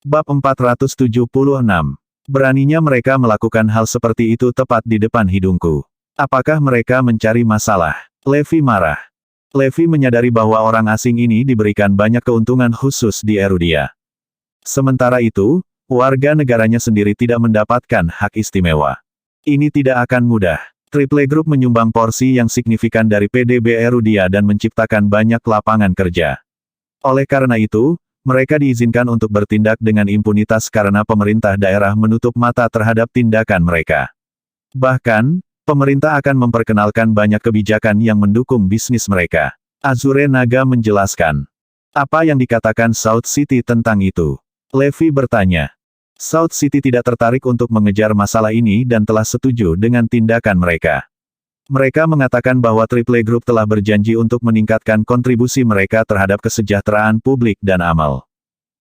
Bab 476. Beraninya mereka melakukan hal seperti itu tepat di depan hidungku. Apakah mereka mencari masalah? Levi marah. Levi menyadari bahwa orang asing ini diberikan banyak keuntungan khusus di Erudia. Sementara itu, warga negaranya sendiri tidak mendapatkan hak istimewa. Ini tidak akan mudah. Triple Group menyumbang porsi yang signifikan dari PDB Erudia dan menciptakan banyak lapangan kerja. Oleh karena itu, mereka diizinkan untuk bertindak dengan impunitas karena pemerintah daerah menutup mata terhadap tindakan mereka. Bahkan, pemerintah akan memperkenalkan banyak kebijakan yang mendukung bisnis mereka. Azure Naga menjelaskan. Apa yang dikatakan South City tentang itu? Levi bertanya. South City tidak tertarik untuk mengejar masalah ini dan telah setuju dengan tindakan mereka. Mereka mengatakan bahwa Triple Group telah berjanji untuk meningkatkan kontribusi mereka terhadap kesejahteraan publik dan amal.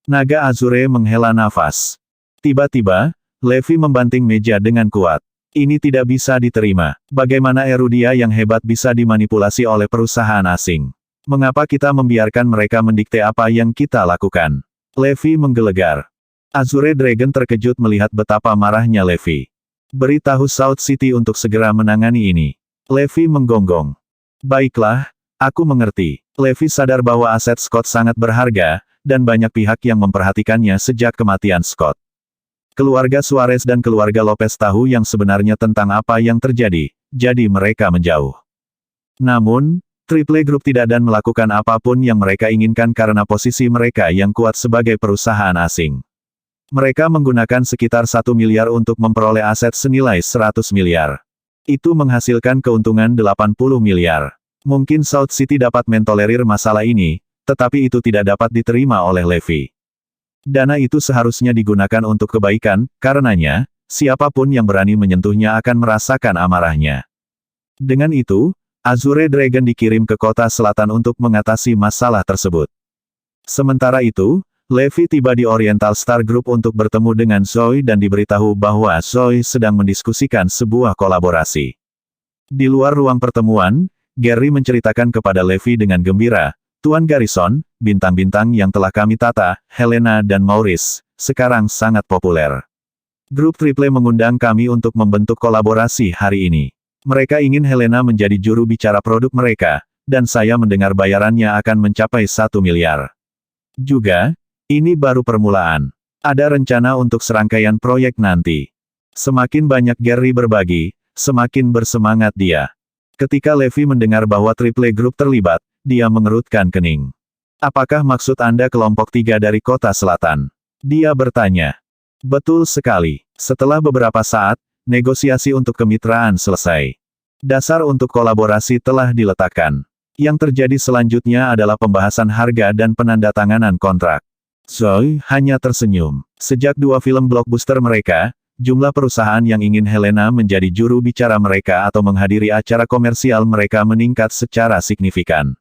Naga Azure menghela nafas. Tiba-tiba, Levi membanting meja dengan kuat. Ini tidak bisa diterima. Bagaimana Erudia yang hebat bisa dimanipulasi oleh perusahaan asing? Mengapa kita membiarkan mereka mendikte apa yang kita lakukan? Levi menggelegar. Azure Dragon terkejut melihat betapa marahnya Levi. Beritahu South City untuk segera menangani ini. Levi menggonggong. Baiklah, aku mengerti. Levi sadar bahwa aset Scott sangat berharga, dan banyak pihak yang memperhatikannya sejak kematian Scott. Keluarga Suarez dan keluarga Lopez tahu yang sebenarnya tentang apa yang terjadi, jadi mereka menjauh. Namun, Triple Group tidak dan melakukan apapun yang mereka inginkan karena posisi mereka yang kuat sebagai perusahaan asing. Mereka menggunakan sekitar 1 miliar untuk memperoleh aset senilai 100 miliar. Itu menghasilkan keuntungan 80 miliar. Mungkin South City dapat mentolerir masalah ini, tetapi itu tidak dapat diterima oleh Levi. Dana itu seharusnya digunakan untuk kebaikan, karenanya, siapapun yang berani menyentuhnya akan merasakan amarahnya. Dengan itu, Azure Dragon dikirim ke kota selatan untuk mengatasi masalah tersebut. Sementara itu, Levi tiba di Oriental Star Group untuk bertemu dengan Zoe dan diberitahu bahwa Zoe sedang mendiskusikan sebuah kolaborasi. Di luar ruang pertemuan, Gary menceritakan kepada Levi dengan gembira, Tuan Garrison, bintang-bintang yang telah kami tata, Helena dan Maurice, sekarang sangat populer. Grup Triple mengundang kami untuk membentuk kolaborasi hari ini. Mereka ingin Helena menjadi juru bicara produk mereka, dan saya mendengar bayarannya akan mencapai 1 miliar. Juga, ini baru permulaan. Ada rencana untuk serangkaian proyek nanti. Semakin banyak Gary berbagi, semakin bersemangat dia. Ketika Levi mendengar bahwa Triple Group terlibat, dia mengerutkan kening. Apakah maksud Anda kelompok 3 dari kota selatan? Dia bertanya. Betul sekali. Setelah beberapa saat, negosiasi untuk kemitraan selesai. Dasar untuk kolaborasi telah diletakkan. Yang terjadi selanjutnya adalah pembahasan harga dan penandatanganan kontrak. Zoe hanya tersenyum. Sejak 2 film blockbuster mereka, jumlah perusahaan yang ingin Helena menjadi juru bicara mereka atau menghadiri acara komersial mereka meningkat secara signifikan.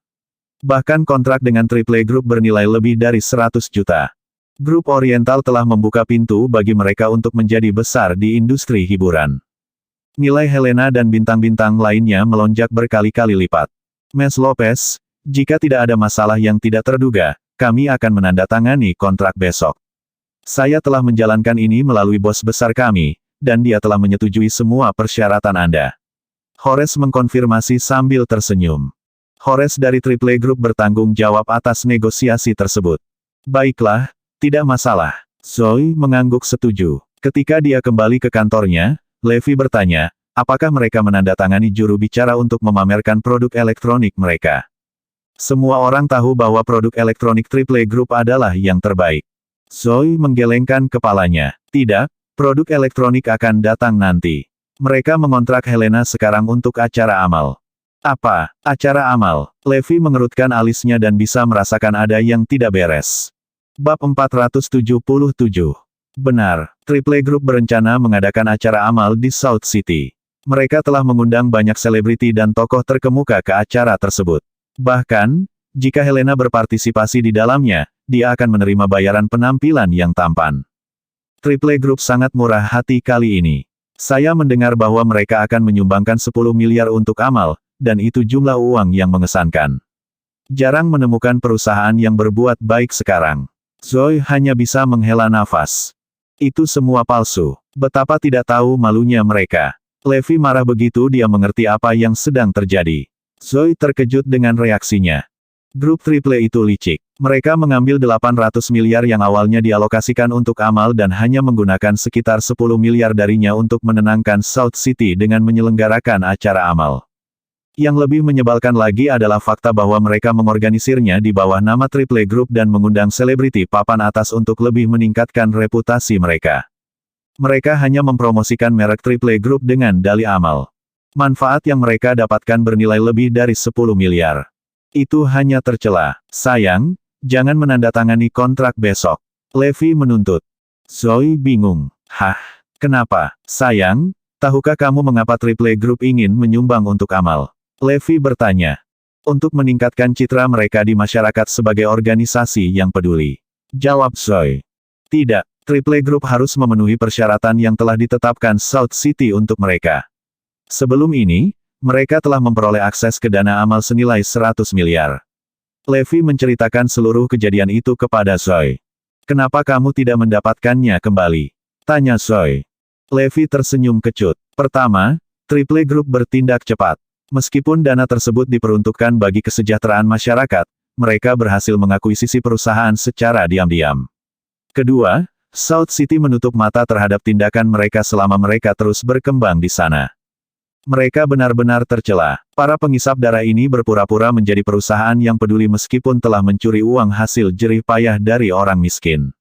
Bahkan kontrak dengan Triple Group bernilai lebih dari 100 juta. Grup Oriental telah membuka pintu bagi mereka untuk menjadi besar di industri hiburan. Nilai Helena dan bintang-bintang lainnya melonjak berkali-kali lipat. Ms. Lopez, jika tidak ada masalah yang tidak terduga, kami akan menandatangani kontrak besok. Saya telah menjalankan ini melalui bos besar kami, dan dia telah menyetujui semua persyaratan Anda. Horace mengkonfirmasi sambil tersenyum. Horace dari Triple Group bertanggung jawab atas negosiasi tersebut. Baiklah, tidak masalah. Zoe mengangguk setuju. Ketika dia kembali ke kantornya, Levi bertanya, apakah mereka menandatangani juru bicara untuk memamerkan produk elektronik mereka? Semua orang tahu bahwa produk elektronik Triple Group adalah yang terbaik. Zoe menggelengkan kepalanya. Tidak, produk elektronik akan datang nanti. Mereka mengontrak Helena sekarang untuk acara amal. Apa, acara amal? Levi mengerutkan alisnya dan bisa merasakan ada yang tidak beres. Bab 477. Benar, Triple Group berencana mengadakan acara amal di South City. Mereka telah mengundang banyak selebriti dan tokoh terkemuka ke acara tersebut. Bahkan, jika Helena berpartisipasi di dalamnya, dia akan menerima bayaran penampilan yang tampan. Triple Group sangat murah hati kali ini. Saya mendengar bahwa mereka akan menyumbangkan 10 miliar untuk amal, dan itu jumlah uang yang mengesankan. Jarang menemukan perusahaan yang berbuat baik sekarang. Zoe hanya bisa menghela nafas. Itu semua palsu. Betapa tidak tahu malunya mereka. Levi marah begitu dia mengerti apa yang sedang terjadi. Zoe terkejut dengan reaksinya. Grup triple itu licik. Mereka mengambil 800 miliar yang awalnya dialokasikan untuk amal dan hanya menggunakan sekitar 10 miliar darinya untuk menenangkan South City dengan menyelenggarakan acara amal. Yang lebih menyebalkan lagi adalah fakta bahwa mereka mengorganisirnya di bawah nama Triple Group dan mengundang selebriti papan atas untuk lebih meningkatkan reputasi mereka. Mereka hanya mempromosikan merek Triple Group dengan dalih amal. Manfaat yang mereka dapatkan bernilai lebih dari 10 miliar. Itu hanya tercela. Sayang, jangan menandatangani kontrak besok. Levi menuntut. Zoe bingung. Hah? Kenapa? Sayang, tahukah kamu mengapa Triple Group ingin menyumbang untuk amal? Levi bertanya. Untuk meningkatkan citra mereka di masyarakat sebagai organisasi yang peduli. Jawab Zoe. Tidak, Triple Group harus memenuhi persyaratan yang telah ditetapkan South City untuk mereka. Sebelum ini, mereka telah memperoleh akses ke dana amal senilai 100 miliar. Levi menceritakan seluruh kejadian itu kepada Zoe. Kenapa kamu tidak mendapatkannya kembali? Tanya Zoe. Levi tersenyum kecut. Pertama, Triple Group bertindak cepat. Meskipun dana tersebut diperuntukkan bagi kesejahteraan masyarakat, mereka berhasil mengakuisisi perusahaan secara diam-diam. Kedua, South City menutup mata terhadap tindakan mereka selama mereka terus berkembang di sana. Mereka benar-benar tercela. Para pengisap darah ini berpura-pura menjadi perusahaan yang peduli meskipun telah mencuri uang hasil jerih payah dari orang miskin.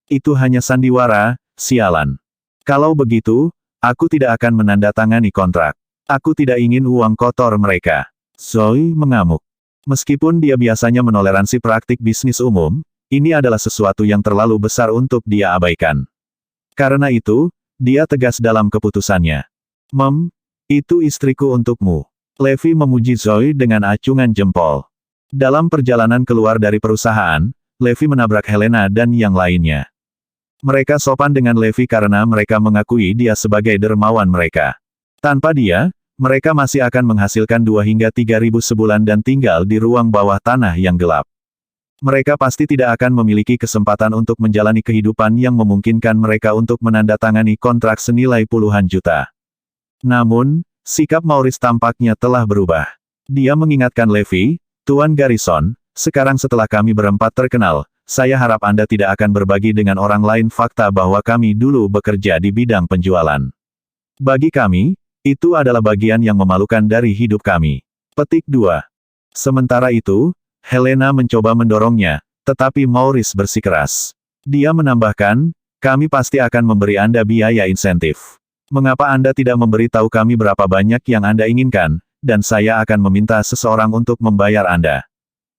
Itu hanya sandiwara, sialan. Kalau begitu, aku tidak akan menandatangani kontrak. Aku tidak ingin uang kotor mereka. Zoe mengamuk. Meskipun dia biasanya menoleransi praktik bisnis umum, ini adalah sesuatu yang terlalu besar untuk dia abaikan. Karena itu, dia tegas dalam keputusannya. Itu istriku untukmu. Levi memuji Zoe dengan acungan jempol. Dalam perjalanan keluar dari perusahaan, Levi menabrak Helena dan yang lainnya. Mereka sopan dengan Levi karena mereka mengakui dia sebagai dermawan mereka. Tanpa dia, mereka masih akan menghasilkan 2 hingga 3 ribu sebulan dan tinggal di ruang bawah tanah yang gelap. Mereka pasti tidak akan memiliki kesempatan untuk menjalani kehidupan yang memungkinkan mereka untuk menandatangani kontrak senilai puluhan juta. Namun, sikap Maurice tampaknya telah berubah. Dia mengingatkan Levi, Tuan Garrison, sekarang setelah kami berempat terkenal, saya harap Anda tidak akan berbagi dengan orang lain fakta bahwa kami dulu bekerja di bidang penjualan. Bagi kami, itu adalah bagian yang memalukan dari hidup kami. Petik 2. Sementara itu, Helena mencoba mendorongnya, tetapi Maurice bersikeras. Dia menambahkan, kami pasti akan memberi Anda biaya insentif. Mengapa Anda tidak memberi tahu kami berapa banyak yang Anda inginkan, dan saya akan meminta seseorang untuk membayar Anda.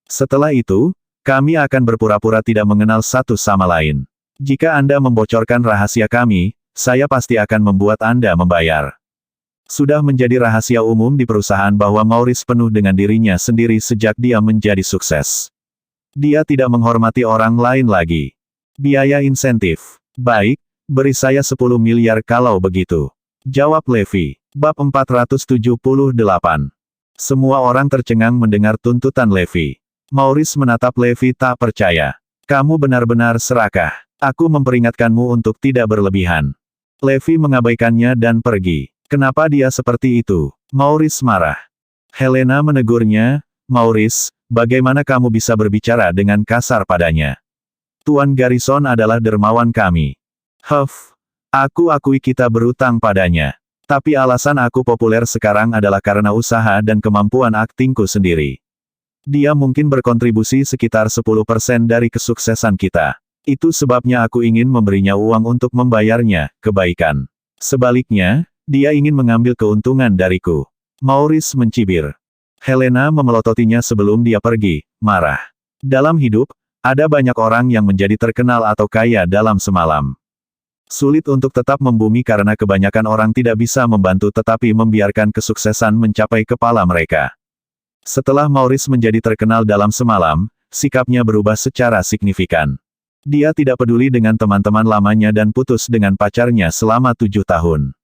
Setelah itu, kami akan berpura-pura tidak mengenal satu sama lain. Jika Anda membocorkan rahasia kami, saya pasti akan membuat Anda membayar. Sudah menjadi rahasia umum di perusahaan bahwa Maurice penuh dengan dirinya sendiri sejak dia menjadi sukses. Dia tidak menghormati orang lain lagi. Biaya insentif. Baik, beri saya 10 miliar kalau begitu. Jawab Levi. Bab 478. Semua orang tercengang mendengar tuntutan Levi. Maurice menatap Levi tak percaya. Kamu benar-benar serakah. Aku memperingatkanmu untuk tidak berlebihan. Levi mengabaikannya dan pergi. Kenapa dia seperti itu? Maurice marah. Helena menegurnya, Maurice, bagaimana kamu bisa berbicara dengan kasar padanya? Tuan Garrison adalah dermawan kami. Aku akui kita berutang padanya. Tapi alasan aku populer sekarang adalah karena usaha dan kemampuan aktingku sendiri. Dia mungkin berkontribusi sekitar 10% dari kesuksesan kita. Itu sebabnya aku ingin memberinya uang untuk membayarnya, kebaikan. Sebaliknya, dia ingin mengambil keuntungan dariku. Maurice mencibir. Helena memelototinya sebelum dia pergi, marah. Dalam hidup, ada banyak orang yang menjadi terkenal atau kaya dalam semalam. Sulit untuk tetap membumi karena kebanyakan orang tidak bisa membantu tetapi membiarkan kesuksesan mencapai kepala mereka. Setelah Maurice menjadi terkenal dalam semalam, sikapnya berubah secara signifikan. Dia tidak peduli dengan teman-teman lamanya dan putus dengan pacarnya selama 7 tahun.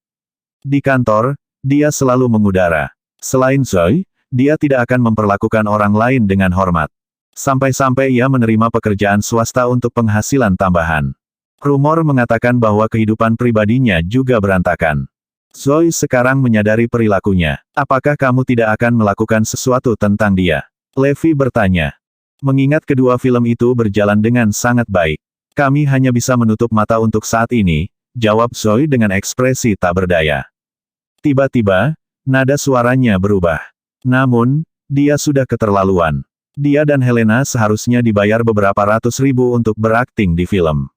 Di kantor, dia selalu mengudara. Selain Zoe, dia tidak akan memperlakukan orang lain dengan hormat. Sampai-sampai ia menerima pekerjaan swasta untuk penghasilan tambahan. Rumor mengatakan bahwa kehidupan pribadinya juga berantakan. Zoe sekarang menyadari perilakunya. Apakah kamu tidak akan melakukan sesuatu tentang dia? Levi bertanya. Mengingat kedua film itu berjalan dengan sangat baik. Kami hanya bisa menutup mata untuk saat ini, jawab Zoe dengan ekspresi tak berdaya. Tiba-tiba, nada suaranya berubah. Namun, dia sudah keterlaluan. Dia dan Helena seharusnya dibayar beberapa ratus ribu untuk berakting di film.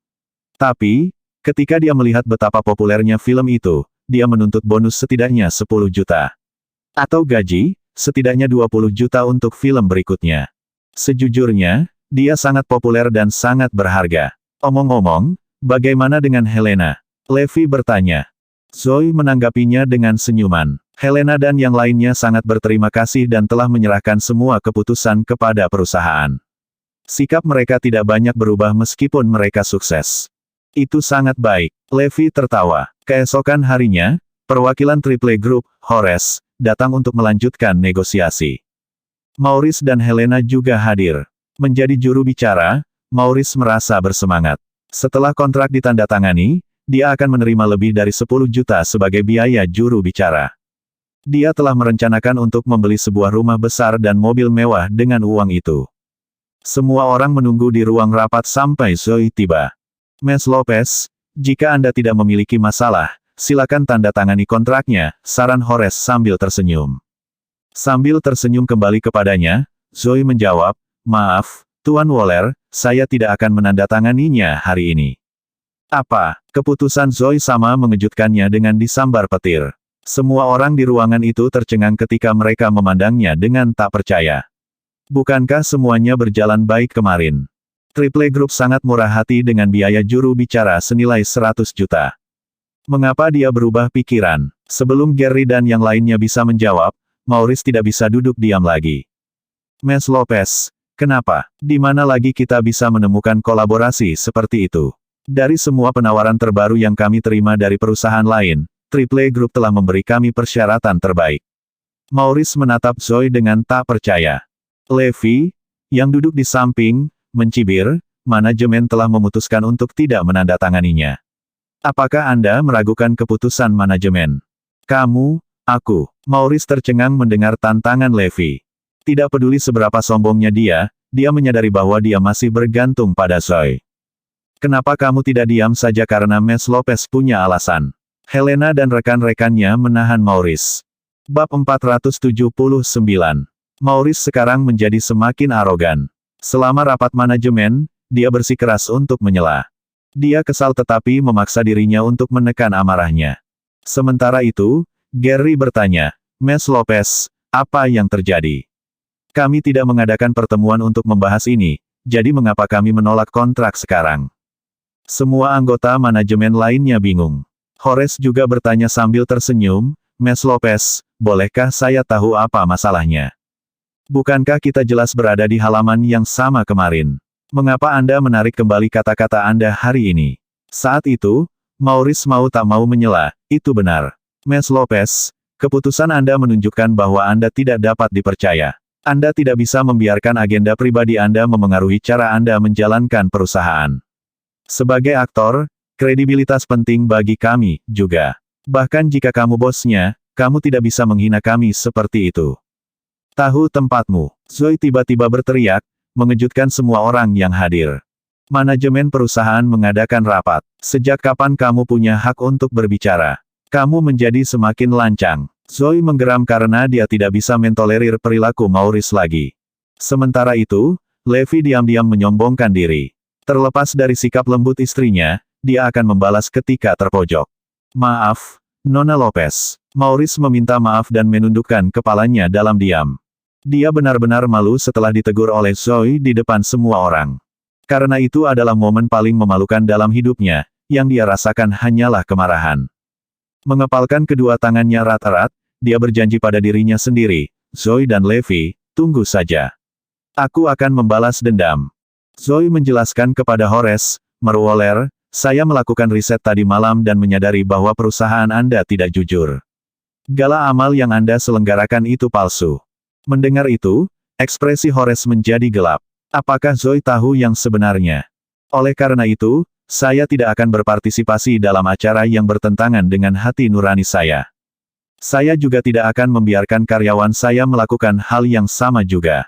Tapi, ketika dia melihat betapa populernya film itu, dia menuntut bonus setidaknya 10 juta. Atau gaji, setidaknya 20 juta untuk film berikutnya. Sejujurnya, dia sangat populer dan sangat berharga. Omong-omong, bagaimana dengan Helena? Levi bertanya. Zoe menanggapinya dengan senyuman. Helena dan yang lainnya sangat berterima kasih dan telah menyerahkan semua keputusan kepada perusahaan. Sikap mereka tidak banyak berubah meskipun mereka sukses. Itu sangat baik. Levi tertawa. Keesokan harinya, perwakilan Triple Group, Horace, datang untuk melanjutkan negosiasi. Maurice dan Helena juga hadir. Menjadi juru bicara, Maurice merasa bersemangat. Setelah kontrak ditandatangani, dia akan menerima lebih dari 10 juta sebagai biaya juru bicara. Dia telah merencanakan untuk membeli sebuah rumah besar dan mobil mewah dengan uang itu. Semua orang menunggu di ruang rapat sampai Zoe tiba. Ms. Lopez, jika Anda tidak memiliki masalah, silakan tanda tangani kontraknya, saran Horace sambil tersenyum. Sambil tersenyum kembali kepadanya, Zoe menjawab, maaf, Tuan Waller, saya tidak akan menandatanganinya hari ini. Apa? Keputusan Zoe sama mengejutkannya dengan disambar petir. Semua orang di ruangan itu tercengang ketika mereka memandangnya dengan tak percaya. Bukankah semuanya berjalan baik kemarin? Triple Group sangat murah hati dengan biaya juru bicara senilai 100 juta. Mengapa dia berubah pikiran? Sebelum Gary dan yang lainnya bisa menjawab, Maurice tidak bisa duduk diam lagi. Ms. Lopez, kenapa? Di mana lagi kita bisa menemukan kolaborasi seperti itu? Dari semua penawaran terbaru yang kami terima dari perusahaan lain, Triple Group telah memberi kami persyaratan terbaik. Maurice menatap Zoe dengan tak percaya. Levi, yang duduk di samping, mencibir, manajemen telah memutuskan untuk tidak menandatanganinya. Apakah Anda meragukan keputusan manajemen? Kamu, aku. Maurice tercengang mendengar tantangan Levi. Tidak peduli seberapa sombongnya dia menyadari bahwa dia masih bergantung pada Zoe. Kenapa kamu tidak diam saja karena Ms. Lopez punya alasan? Helena dan rekan-rekannya menahan Maurice. Bab 479. Maurice sekarang menjadi semakin arogan. Selama rapat manajemen, dia bersikeras untuk menyela. Dia kesal tetapi memaksa dirinya untuk menekan amarahnya. Sementara itu, Gary bertanya, Ms. Lopez, apa yang terjadi? Kami tidak mengadakan pertemuan untuk membahas ini, jadi mengapa kami menolak kontrak sekarang? Semua anggota manajemen lainnya bingung. Horace juga bertanya sambil tersenyum, Ms. Lopez, bolehkah saya tahu apa masalahnya? Bukankah kita jelas berada di halaman yang sama kemarin? Mengapa Anda menarik kembali kata-kata Anda hari ini? Saat itu, Maurice mau tak mau menyela, itu benar. Ms. Lopez, keputusan Anda menunjukkan bahwa Anda tidak dapat dipercaya. Anda tidak bisa membiarkan agenda pribadi Anda memengaruhi cara Anda menjalankan perusahaan. Sebagai aktor, kredibilitas penting bagi kami, juga. Bahkan jika kamu bosnya, kamu tidak bisa menghina kami seperti itu. Tahu tempatmu. Zoe tiba-tiba berteriak, mengejutkan semua orang yang hadir. Manajemen perusahaan mengadakan rapat. Sejak kapan kamu punya hak untuk berbicara? Kamu menjadi semakin lancang. Zoe menggeram karena dia tidak bisa mentolerir perilaku Maurice lagi. Sementara itu, Levi diam-diam menyombongkan diri. Terlepas dari sikap lembut istrinya, dia akan membalas ketika terpojok. Maaf, Nona Lopez. Maurice meminta maaf dan menundukkan kepalanya dalam diam. Dia benar-benar malu setelah ditegur oleh Zoe di depan semua orang. Karena itu adalah momen paling memalukan dalam hidupnya, yang dia rasakan hanyalah kemarahan. Mengepalkan kedua tangannya erat-erat, dia berjanji pada dirinya sendiri, Zoe dan Levi, tunggu saja. Aku akan membalas dendam. Zoe menjelaskan kepada Horace, Waller, saya melakukan riset tadi malam dan menyadari bahwa perusahaan Anda tidak jujur. Gala amal yang Anda selenggarakan itu palsu. Mendengar itu, ekspresi Horace menjadi gelap. Apakah Zoe tahu yang sebenarnya? Oleh karena itu, saya tidak akan berpartisipasi dalam acara yang bertentangan dengan hati nurani saya. Saya juga tidak akan membiarkan karyawan saya melakukan hal yang sama juga.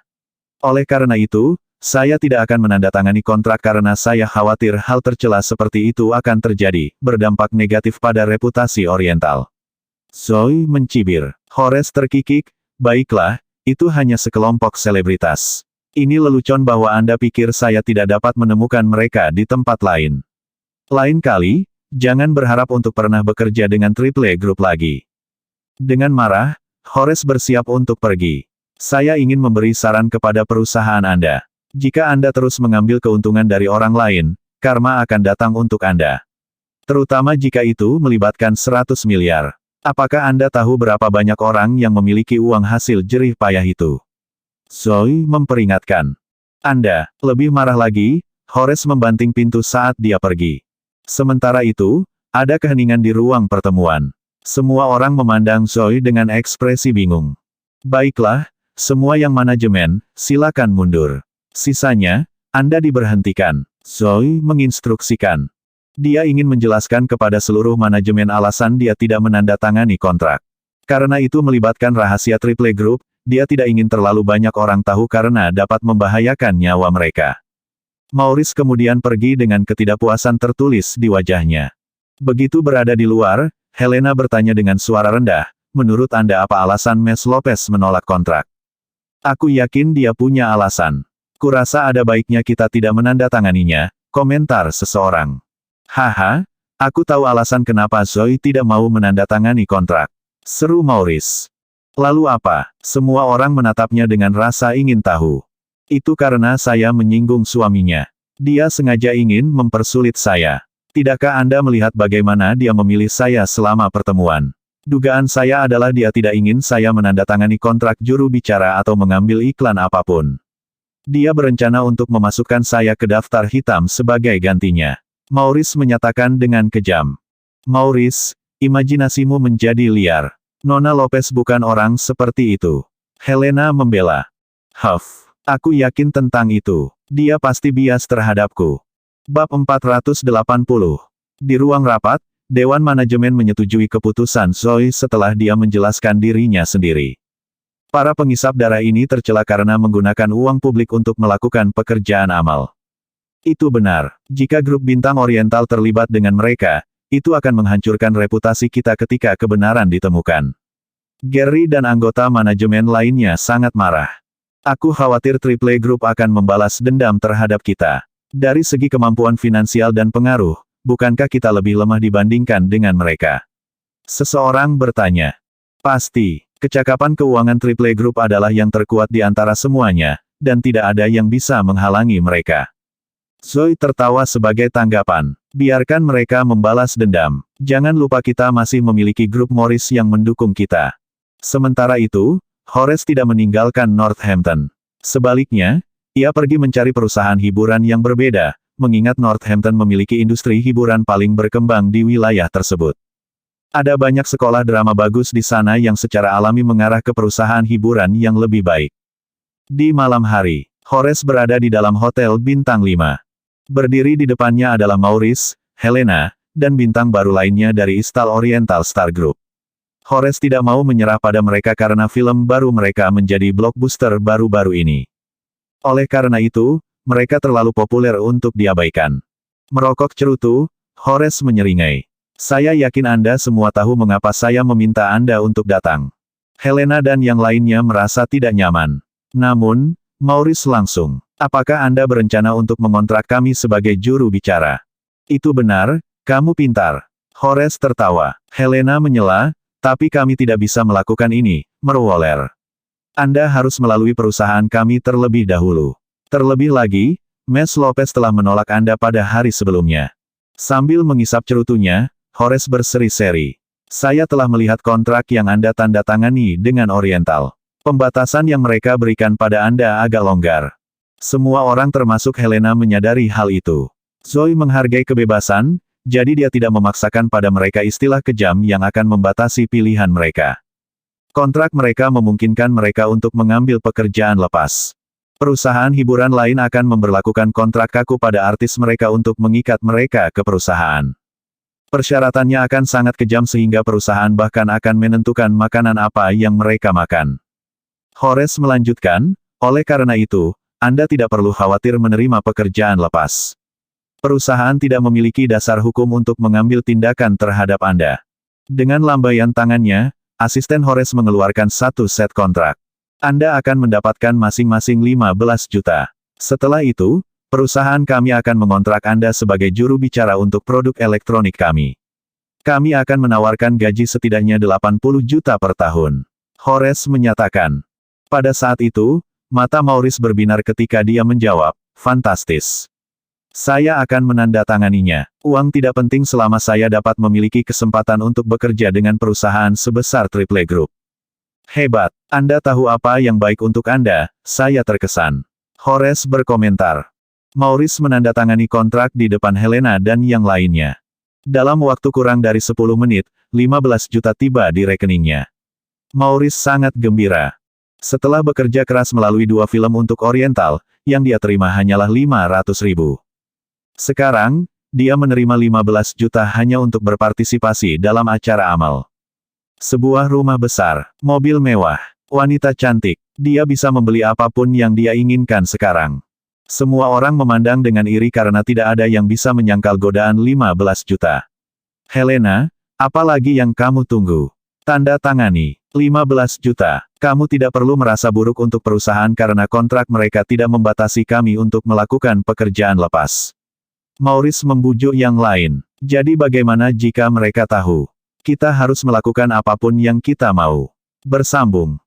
Oleh karena itu, saya tidak akan menandatangani kontrak karena saya khawatir hal tercela seperti itu akan terjadi, berdampak negatif pada reputasi Oriental. Zoe mencibir. Horace terkikik, baiklah, itu hanya sekelompok selebritas. Ini lelucon bahwa Anda pikir saya tidak dapat menemukan mereka di tempat lain. Lain kali, jangan berharap untuk pernah bekerja dengan Triple Group lagi. Dengan marah, Horace bersiap untuk pergi. Saya ingin memberi saran kepada perusahaan Anda. Jika Anda terus mengambil keuntungan dari orang lain, karma akan datang untuk Anda. Terutama jika itu melibatkan 100 miliar. Apakah Anda tahu berapa banyak orang yang memiliki uang hasil jerih payah itu? Zoe memperingatkan. Anda, lebih marah lagi, Horace membanting pintu saat dia pergi. Sementara itu, ada keheningan di ruang pertemuan. Semua orang memandang Zoe dengan ekspresi bingung. Baiklah, semua yang manajemen, silakan mundur. Sisanya, Anda diberhentikan. Zoe menginstruksikan. Dia ingin menjelaskan kepada seluruh manajemen alasan dia tidak menandatangani kontrak. Karena itu melibatkan rahasia Triple Group, dia tidak ingin terlalu banyak orang tahu karena dapat membahayakan nyawa mereka. Maurice kemudian pergi dengan ketidakpuasan tertulis di wajahnya. Begitu berada di luar, Helena bertanya dengan suara rendah, menurut Anda apa alasan Mes Lopez menolak kontrak? Aku yakin dia punya alasan. Kurasa ada baiknya kita tidak menandatanganinya, komentar seseorang. Haha, aku tahu alasan kenapa Zoe tidak mau menandatangani kontrak. Seru Maurice. Lalu apa? Semua orang menatapnya dengan rasa ingin tahu. Itu karena saya menyinggung suaminya. Dia sengaja ingin mempersulit saya. Tidakkah Anda melihat bagaimana dia memilih saya selama pertemuan? Dugaan saya adalah dia tidak ingin saya menandatangani kontrak juru bicara atau mengambil iklan apapun. Dia berencana untuk memasukkan saya ke daftar hitam sebagai gantinya. Maurice menyatakan dengan kejam. Maurice, imajinasimu menjadi liar. Nona Lopez bukan orang seperti itu. Helena membela. Huff, aku yakin tentang itu. Dia pasti bias terhadapku. Bab 480. Di ruang rapat, Dewan Manajemen menyetujui keputusan Zoe setelah dia menjelaskan dirinya sendiri. Para pengisap darah ini tercela karena menggunakan uang publik untuk melakukan pekerjaan amal. Itu benar. Jika grup bintang Oriental terlibat dengan mereka, itu akan menghancurkan reputasi kita ketika kebenaran ditemukan. Gary dan anggota manajemen lainnya sangat marah. Aku khawatir Triple Group akan membalas dendam terhadap kita. Dari segi kemampuan finansial dan pengaruh, bukankah kita lebih lemah dibandingkan dengan mereka? Seseorang bertanya. Pasti, kecakapan keuangan Triple Group adalah yang terkuat di antara semuanya, dan tidak ada yang bisa menghalangi mereka. Zoe tertawa sebagai tanggapan. Biarkan mereka membalas dendam. Jangan lupa kita masih memiliki grup Morris yang mendukung kita. Sementara itu, Horace tidak meninggalkan Northampton. Sebaliknya, ia pergi mencari perusahaan hiburan yang berbeda, mengingat Northampton memiliki industri hiburan paling berkembang di wilayah tersebut. Ada banyak sekolah drama bagus di sana yang secara alami mengarah ke perusahaan hiburan yang lebih baik. Di malam hari, Horace berada di dalam hotel bintang 5. Berdiri di depannya adalah Maurice, Helena, dan bintang baru lainnya dari Istal Oriental Star Group. Horace tidak mau menyerah pada mereka karena film baru mereka menjadi blockbuster baru-baru ini. Oleh karena itu, mereka terlalu populer untuk diabaikan. Merokok cerutu, Horace menyeringai. Saya yakin Anda semua tahu mengapa saya meminta Anda untuk datang. Helena dan yang lainnya merasa tidak nyaman. Namun, Maurice langsung. Apakah Anda berencana untuk mengontrak kami sebagai juru bicara? Itu benar, kamu pintar. Horace tertawa. Helena menyela, tapi kami tidak bisa melakukan ini, Merwoler. Anda harus melalui perusahaan kami terlebih dahulu. Terlebih lagi, Mes Lopez telah menolak Anda pada hari sebelumnya. Sambil mengisap cerutunya, Horace berseri-seri. Saya telah melihat kontrak yang Anda tanda tangani dengan Oriental. Pembatasan yang mereka berikan pada Anda agak longgar. Semua orang termasuk Helena menyadari hal itu. Zoe menghargai kebebasan, jadi dia tidak memaksakan pada mereka istilah kejam yang akan membatasi pilihan mereka. Kontrak mereka memungkinkan mereka untuk mengambil pekerjaan lepas. Perusahaan hiburan lain akan memberlakukan kontrak kaku pada artis mereka untuk mengikat mereka ke perusahaan. Persyaratannya akan sangat kejam sehingga perusahaan bahkan akan menentukan makanan apa yang mereka makan. Horace melanjutkan, oleh karena itu, Anda tidak perlu khawatir menerima pekerjaan lepas. Perusahaan tidak memiliki dasar hukum untuk mengambil tindakan terhadap Anda. Dengan lambaian tangannya, asisten Horace mengeluarkan satu set kontrak. Anda akan mendapatkan masing-masing 15 juta. Setelah itu, perusahaan kami akan mengontrak Anda sebagai juru bicara untuk produk elektronik kami. Kami akan menawarkan gaji setidaknya 80 juta per tahun. Horace menyatakan. Pada saat itu, mata Maurice berbinar ketika dia menjawab, fantastis. Saya akan menandatanganinya. Uang tidak penting selama saya dapat memiliki kesempatan untuk bekerja dengan perusahaan sebesar Triple Group. Hebat, Anda tahu apa yang baik untuk Anda, saya terkesan. Horace berkomentar. Maurice menandatangani kontrak di depan Helena dan yang lainnya. Dalam waktu kurang dari 10 menit, 15 juta tiba di rekeningnya. Maurice sangat gembira. Setelah bekerja keras melalui 2 film untuk Oriental, yang dia terima hanyalah 500 ribu. Sekarang, dia menerima 15 juta hanya untuk berpartisipasi dalam acara amal. Sebuah rumah besar, mobil mewah, wanita cantik, dia bisa membeli apapun yang dia inginkan sekarang. Semua orang memandang dengan iri karena tidak ada yang bisa menyangkal godaan 15 juta. Helena, apa lagi yang kamu tunggu? Tanda tangani, 15 juta. Kamu tidak perlu merasa buruk untuk perusahaan karena kontrak mereka tidak membatasi kami untuk melakukan pekerjaan lepas. Maurice membujuk yang lain. Jadi bagaimana jika mereka tahu? Kita harus melakukan apapun yang kita mau. Bersambung.